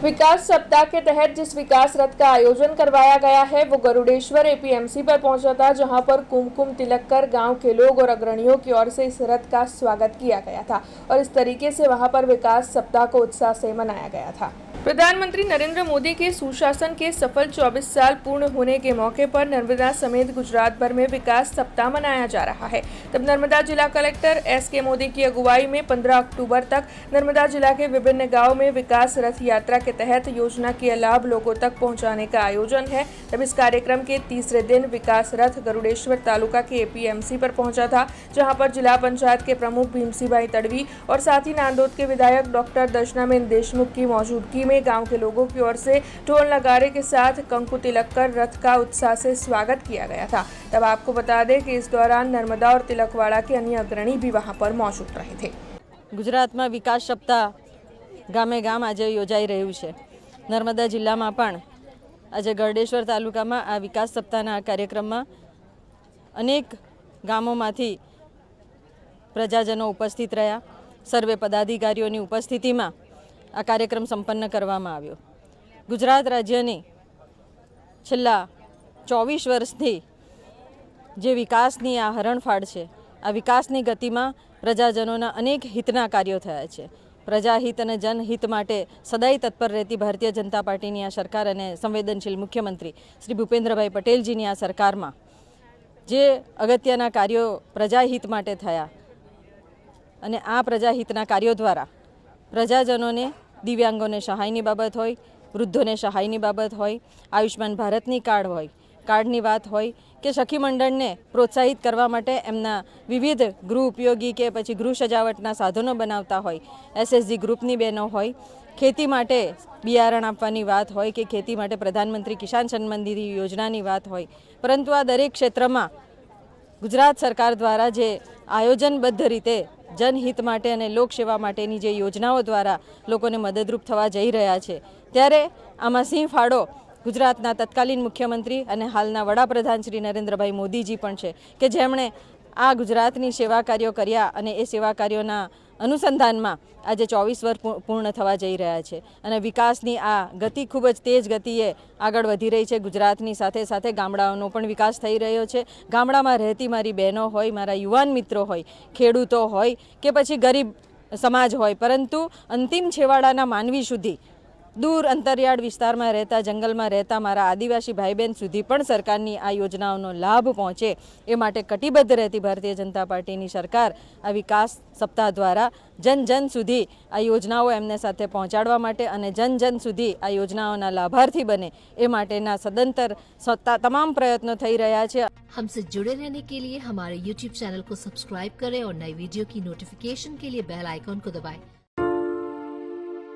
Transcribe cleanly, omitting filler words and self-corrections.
विकास सप्ताह के तहत जिस विकास रथ का आयोजन करवाया गया है वो गरुड़ेश्वर एपीएमसी पर पहुंचा था, जहां पर कुमकुम तिलक कर गांव के लोग और अग्रणियों की ओर से इस रथ का स्वागत किया गया था और इस तरीके से वहां पर विकास सप्ताह को उत्साह से मनाया गया था। प्रधानमंत्री नरेंद्र मोदी के सुशासन के सफल 24 साल पूर्ण होने के मौके पर नर्मदा समेत गुजरात भर में विकास सप्ताह मनाया जा रहा है। तब नर्मदा जिला कलेक्टर एस.के. मोदी की अगुवाई में 15 अक्टूबर तक नर्मदा जिला के विभिन्न गांवों में विकास रथ यात्रा के तहत योजना के लाभ लोगों तक पहुंचाने का आयोजन है। तब इस कार्यक्रम के तीसरे दिन विकास रथ गरुड़ेश्वर तालुका के एपीएमसी पर पहुंचा था, जहां पर जिला पंचायत के प्रमुख भीमसिंहभाई तड़वी और साथ ही नांदोद के विधायक डॉक्टर दर्शनाबेन देशमुख की मौजूदगी में गांव के लोगों की ओर से ढोल नगारे के साथ कंकु तिलक कर रथ का उत्साह से स्वागत किया गया था। तब आपको बता दें कि इस दौरान नर्मदा और तिलकवाड़ा के अन्य अग्रणी भी वहां पर मौजूद रहे थे। गुजरात में विकास सप्ताह गामे गाम आज योजाई रह्यु छे। नर्मदा जिला में पण आज गरुड़ेश्वर तालुका में आ विकास सप्ताहना कार्यक्रम में अनेक गामोमांथी प्रजाजनों उपस्थित रह्या। सर्वे पदाधिकारीओनी उपस्थिति में आ कार्यक्रम संपन्न करवामां आव्यो। गुजरात राज्यनी छेल्ला 24 वर्षथी जे विकासनी आ हरणफाळ छे, आ विकासनी गति में प्रजाजनोना अनेक हितना कार्यों थया छे। प्रजाहित अने जनहित माटे सदाय तत्पर रहती भारतीय जनता पार्टीनी आ सरकार अने संवेदनशील मुख्यमंत्री श्री भूपेन्द्रभाई पटेलजीनी आ सरकारमां जे अगत्यना कार्यों प्रजाहित माटे थया अने आ प्रजाहितना कार्यों द्वारा प्रजाजनोने दिव्यांगोने सहायनी बाबत होय, वृद्धोने सहायनी बाबत होय, आयुष्मान भारतनी कार्ड होय, कार्डनी बात होय के सखी मंडळने प्रोत्साहित करवा माटे एमना विविध गृह उपयोगी के पछी गृह सजावटना साधनों बनावता होय, एसएसजी ग्रुपनी बहनों होय, खेती माटे बियारण आपवानी बात होय के खेती माटे प्रधानमंत्री किसान सन्मान निधि योजनानी बात होय, परंतु आ दरेक क्षेत्रमां गुजरात सरकार द्वारा जे आयोजनबद्ध रीते जनहित माटे अने लोकसेवा माटेनी जे योजनाओं द्वारा लोकोने मददरूप थवा जई रह्या छे, त्यारे आमां सिंह फाळो गुजरातना तत्कालीन मुख्यमंत्री अने हालना वडाप्रधान श्री नरेंद्रभाई मोदीजी पण छे के जेमणे आ गुजरातनी सेवा कार्यों कर्या अने ए सेवा कार्योना अनुसंधानमां आज 24 वर्ष पूर्ण थवा जई रह्या छे अने विकासनी आ गति खूब ज तेज गतिए आगळ वधी रही छे। गुजरातनी साथे साथे गामडाओनो पण विकास थई रह्यो छे। गामडामां रहेती मारी बहनों होय, मारा युवान मित्रों होय, खेडूतो होय के पछी गरीब समाज होय, परंतु अंतिम छेवाड़ाना मानवी सुधी दूर अंतरियाळ विस्तार में रहता, जंगल में रहता मारा आदिवासी भाई बहन सुधी पण सरकारनी आ योजनाओं लाभ पहुँचे ए माटे कटिबद्ध रहती भारतीय जनता पार्टीनी सरकार आ विकास सप्ताह द्वारा जन जन सुधी आ योजनाओं एमने साथे पहोंचाडवा माटे अने जन जन सुधी आ योजनाओना लाभार्थी बने ए माटेना सदंतर तमाम प्रयत्नों थई रह्या छे। हमसे जुड़े रहने के लिए हमारे YouTube चैनल को सब्सक्राइब करें और नई वीडियो की नोटिफिकेशन के लिए बेल आइकॉन को दबाएं।